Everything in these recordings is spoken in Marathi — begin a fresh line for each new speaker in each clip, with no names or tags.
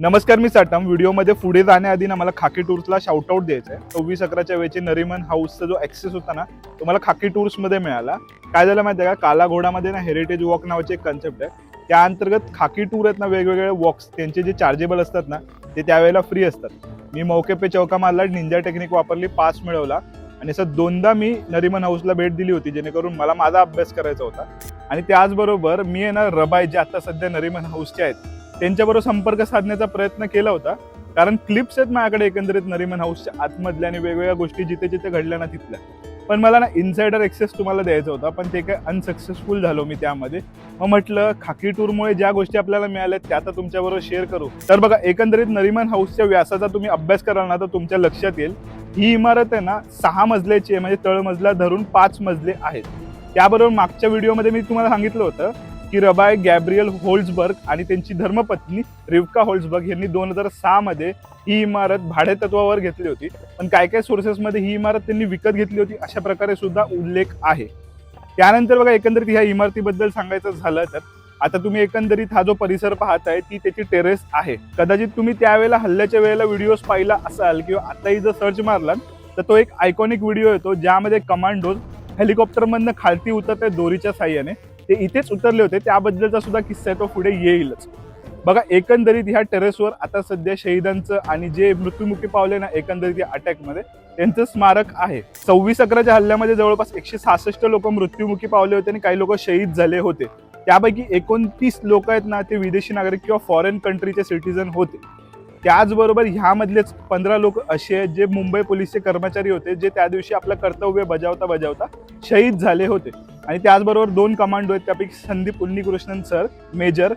नमस्कार, मी साटम. व्हिडिओमध्ये पुढे जाण्याआधी ना मला खाकी टूर्सला शाउटआउट द्यायचं आहे. 26/11च्या वेळेचे नरिमन हाऊसचा जो ॲक्सेस होता ना, तो मला खाकी टूर्समध्ये मिळाला. काय झालं माहिती आहे का, काला घोडामध्ये ना हेरिटेज वॉक नावाची एक कन्सेप्ट आहे. त्या अंतर्गत खाकी टूर आहेत ना, वेगवेगळे वॉक्स त्यांचे जे चार्जेबल असतात ना, ते त्यावेळेला फ्री असतात. मी मौके पे चौका मारला, निंजा टेक्निक वापरली, पास मिळवला आणि असं 2दा मी नरिमन हाऊसला भेट दिली होती, जेणेकरून मला माझा अभ्यास करायचा होता. आणि त्याचबरोबर मी आहे ना, रबाय जे आता सध्या नरिमन हाऊसचे आहेत त्यांच्याबरोबर संपर्क साधण्याचा प्रयत्न केला होता. कारण क्लिप्स आहेत माझ्याकडे एकंदरीत नरिमन हाऊसच्या आतमधल्या आणि वेगवेगळ्या गोष्टी जिथे जिथे घडल्या ना तिथल्या. पण मला ना इन्सायडर ॲक्सेस तुम्हाला द्यायचा होता, पण ते काय अनसक्सेसफुल झालो मी त्यामध्ये. मग म्हटलं खाकी टूरमुळे ज्या गोष्टी आपल्याला मिळाल्यात त्या आता तुमच्याबरोबर शेअर करू. तर बघा, एकंदरीत नरिमन हाऊसच्या व्यासाचा तुम्ही अभ्यास कराल ना तर तुमच्या लक्षात येईल ही इमारत आहे ना 6 मजल्याची आहे, म्हणजे तळमजला धरून 5 मजले आहेत. त्याबरोबर मागच्या व्हिडिओमध्ये मी तुम्हाला सांगितलं होतं की रबाय गॅब्रियल होल्झबर्ग आणि त्यांची धर्मपत्नी रिव्का होल्झबर्ग यांनी 2006 मध्ये ही इमारत भाडेतत्वावर घेतली होती. पण काय काय सोर्सेसमध्ये ही इमारत त्यांनी विकत घेतली होती अशा प्रकारे सुद्धा उल्लेख आहे. त्यानंतर बघा, एकंदरीत ह्या इमारतीबद्दल सांगायचं झालं तर आता तुम्ही एकंदरीत हा जो परिसर पाहताय ती त्याची टेरेस आहे. कदाचित तुम्ही त्यावेळेला हल्ल्याच्या वेळेला व्हिडिओज पाहिला असाल किंवा आताही जर सर्च मारलात तर तो एक आयकॉनिक व्हिडिओ येतो ज्यामध्ये कमांडोज हेलिकॉप्टरमधनं खालती उतरत आहे दोरीच्या साह्याने. ते इथेच उतरले होते, त्याबद्दलचा सुद्धा किस्सा आहे, तो पुढे येईलच. बघा, एकंदरीत ह्या टेरेसवर आता सध्या शहीदांचं आणि जे मृत्युमुखी पावले ना एकंदरीत या अटॅकमध्ये त्यांचं स्मारक आहे. 26/11च्या हल्ल्यामध्ये जवळपास 166 लोक मृत्युमुखी पावले होते आणि काही लोक शहीद झाले होते. त्यापैकी 29 लोक आहेत ना ते विदेशी नागरिक किंवा फॉरेन कंट्रीचे सिटीजन होते. त्याचबरोबर ह्यामधलेच 15 लोक असे आहेत जे मुंबई पोलीसचे कर्मचारी होते, जे त्या दिवशी आपलं कर्तव्य बजावता शहीद झाले होते. आणि त्याचबरोबर 2 कमांडो आहेत, त्यापैकी संदीप उन्नीकृष्णन सर मेजर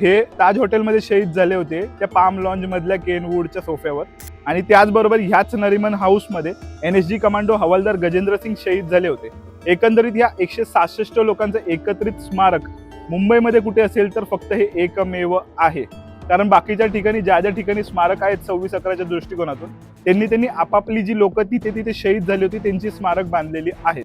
हे ताज हॉटेलमध्ये शहीद झाले होते, त्या पाम लॉन्ज मधल्या केनवूडच्या सोफ्यावर. आणि त्याचबरोबर ह्याच नरिमन हाऊसमध्ये NSG कमांडो हवालदार गजेंद्र सिंग शहीद झाले होते. एकंदरीत ह्या 166 लोकांचं एकत्रित स्मारक मुंबईमध्ये कुठे असेल तर फक्त हे एकमेव आहे. कारण बाकीच्या ठिकाणी ज्या ज्या ठिकाणी स्मारक आहेत 26/11च्या दृष्टिकोनातून त्यांनी आपापली जी लोक तिथे शहीद झाली होती त्यांची स्मारक बांधलेली आहेत.